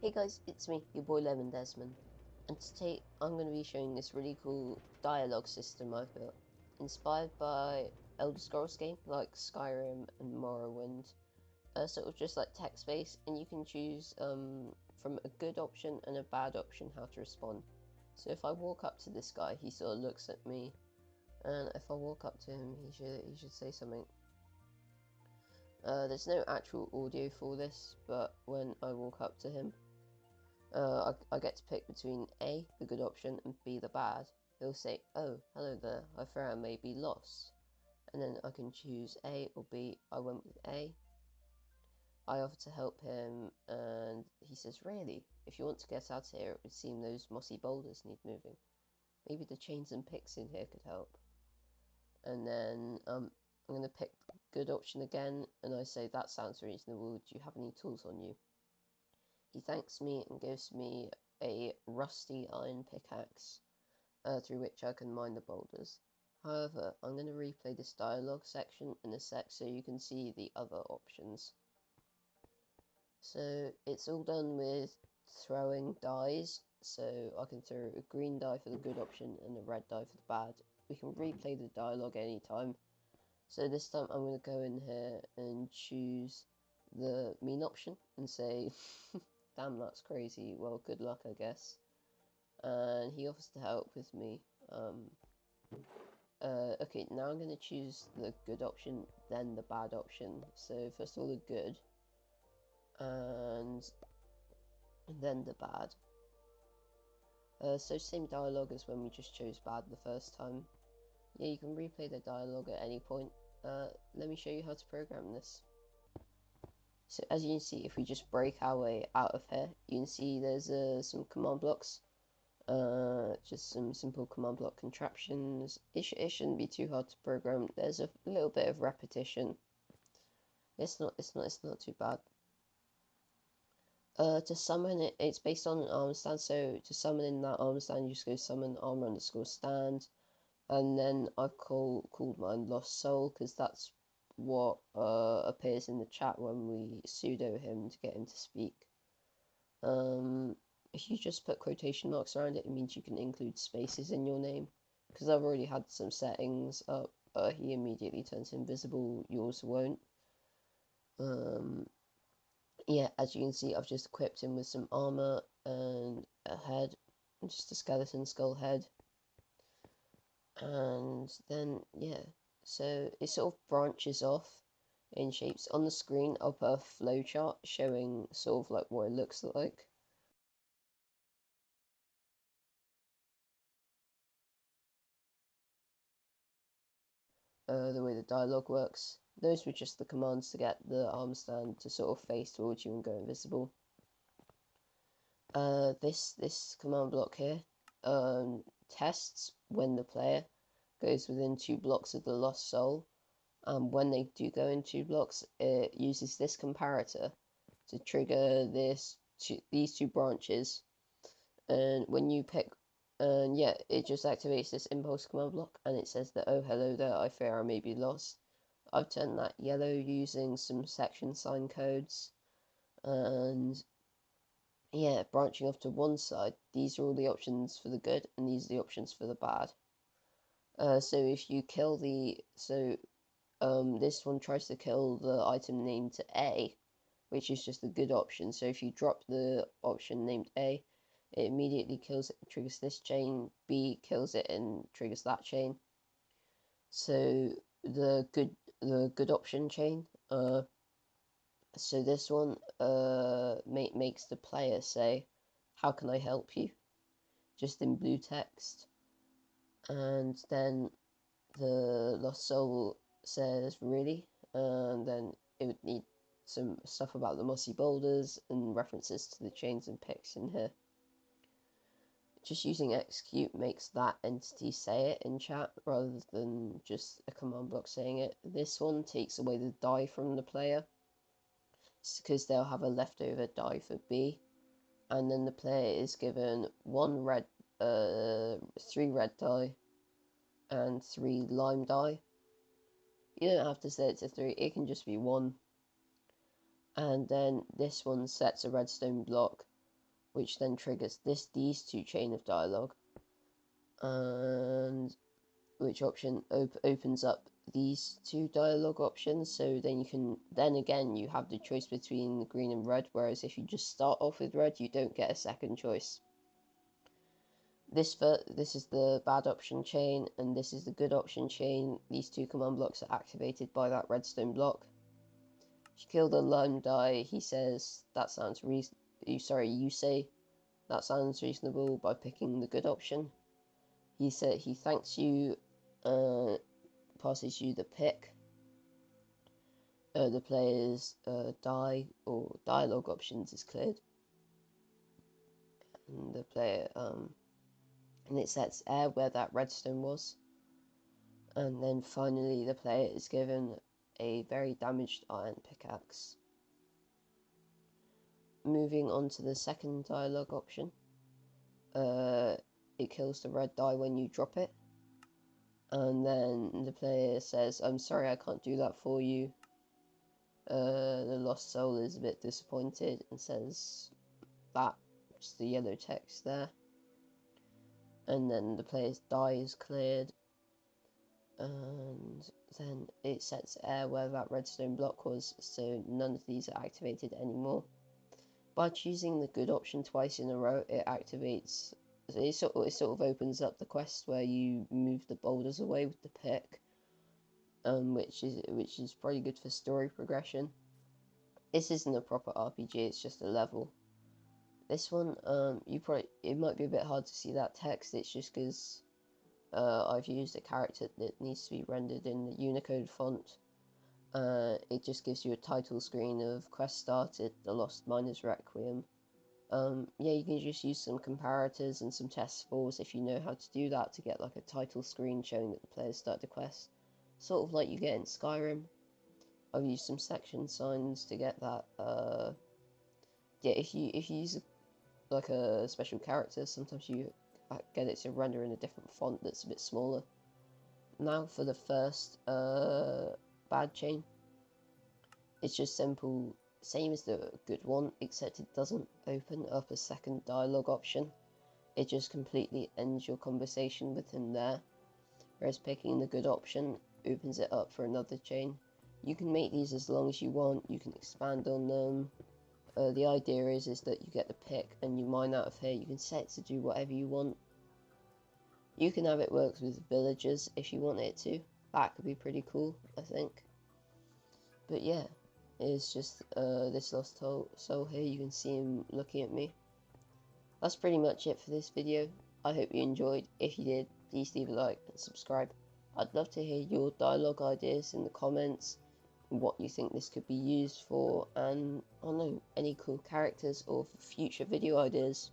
Hey guys, it's me, your boy Lemon Desmond, and today I'm going to be showing this really cool dialogue system I've built, inspired by Elder Scrolls game like Skyrim and Morrowind, sort of just like text-based, and you can choose from a good option and a bad option how to respond. So if I walk up to this guy, he sort of looks at me, and if I walk up to him, he should say something. There's no actual audio for this, but when I walk up to him, I get to pick between A, the good option, and B, the bad. He'll say, "Oh, hello there, I fear I may be lost." And then I can choose A or B. I went with A. I offer to help him, and he says, "Really? If you want to get out of here, it would seem those mossy boulders need moving. Maybe the chains and picks in here could help." And then I'm going to pick the good option again, and I say, "That sounds reasonable. Do you have any tools on you?" He thanks me and gives me a rusty iron pickaxe through which I can mine the boulders. However, I'm going to replay this dialogue section in a sec so you can see the other options. So it's all done with throwing dice, so I can throw a green die for the good option and a red die for the bad. We can replay the dialogue anytime. So this time I'm going to go in here and choose the mean option and say, "Damn, that's crazy. Well, good luck, I guess." And he offers to help with me. Okay, now I'm going to choose the good option, then the bad option. So first of all the good, and then the bad. So same dialogue as when we just chose bad the first time. Yeah, you can replay the dialogue at any point. Let me show you how to program this. So as you can see, if we just break our way out of here, you can see there's some command blocks. Just some simple command block contraptions. It shouldn't be too hard to program. There's a little bit of repetition. It's not too bad. To summon it, it's based on an arm stand. So to summon in that arm stand, you just go summon armor_stand, and then I've called mine Lost Soul because that's what appears in the chat when we sudo him to get him to speak. If you just put quotation marks around it, it means you can include spaces in your name. Because I've already had some settings up, he immediately turns invisible, yours won't. Yeah, as you can see, I've just equipped him with some armor and a head, just a skeleton skull head. And then, yeah, so it sort of branches off in shapes. On the screen, I'll put a flowchart showing sort of like what it looks like. The way the dialogue works. Those were just the commands to get the arm stand to sort of face towards you and go invisible. This command block here tests when the player goes within 2 blocks of the lost soul, and when they do go in 2 blocks, it uses this comparator to trigger these 2 branches, and when you pick, and yeah, it just activates this impulse command block, and it says that, "Oh, hello there, I fear I may be lost." I've turned that yellow using some section sign codes, and yeah, branching off to one side, these are all the options for the good, and these are the options for the bad. So if you kill this one tries to kill the item named A, which is just a good option. So if you drop the option named A, it immediately kills it and triggers this chain. B kills it and triggers that chain. So the good option chain. So this one makes the player say, "How can I help you?" just in blue text. And then the Lost Soul says, "Really?" And then it would need some stuff about the mossy boulders and references to the chains and picks in here. Just using execute makes that entity say it in chat rather than just a command block saying it. This one takes away the die from the player because they'll have a leftover die for B, and then the player is given 3 red die and 3 lime die. You don't have to set it to 3, it can just be 1. And then this one sets a redstone block which then triggers these two chain of dialogue, and which option opens up these two dialogue options. So then again you have the choice between green and red, whereas if you just start off with red, you don't get a second choice. This is the bad option chain, and this is the good option chain. These two command blocks are activated by that redstone block. If you kill the lime die, he says that sounds you say that sounds reasonable by picking the good option. He thanks you, passes you the pick. The player's die or dialogue options is cleared, and the player and it sets air where that redstone was. And then finally the player is given a very damaged iron pickaxe. Moving on to the second dialogue option, it kills the red die when you drop it, and then the player says, "I'm sorry, I can't do that for you." The lost soul is a bit disappointed and says that, just the yellow text there. And then the player's die is cleared, and then it sets air where that redstone block was, so none of these are activated anymore. By choosing the good option twice in a row, it activates. It sort of opens up the quest where you move the boulders away with the pick, which is probably good for story progression. This isn't a proper RPG; it's just a level. This one, it might be a bit hard to see that text. It's just because I've used a character that needs to be rendered in the Unicode font. It just gives you a title screen of quest started, the Lost Miner's Requiem. Yeah, you can just use some comparators and some test scores if you know how to do that to get like a title screen showing that the players start the quest, sort of like you get in Skyrim. I've used some section signs to get that. Yeah, if you use like a special character, sometimes you get it to render in a different font that's a bit smaller. Now for the first bad chain. It's just simple, same as the good one, except it doesn't open up a second dialogue option. It just completely ends your conversation with him there, whereas picking the good option opens it up for another chain. You can make these as long as you want, you can expand on them. The idea is that you get the pick and you mine out of here. You can set it to do whatever you want. You can have it work with villagers if you want it to. That could be pretty cool, I think. But yeah, it's just this lost soul here. You can see him looking at me. That's pretty much it for this video. I hope you enjoyed. If you did, please leave a like and subscribe. I'd love to hear your dialogue ideas in the comments, what you think this could be used for, and I don't know, any cool characters or future video ideas.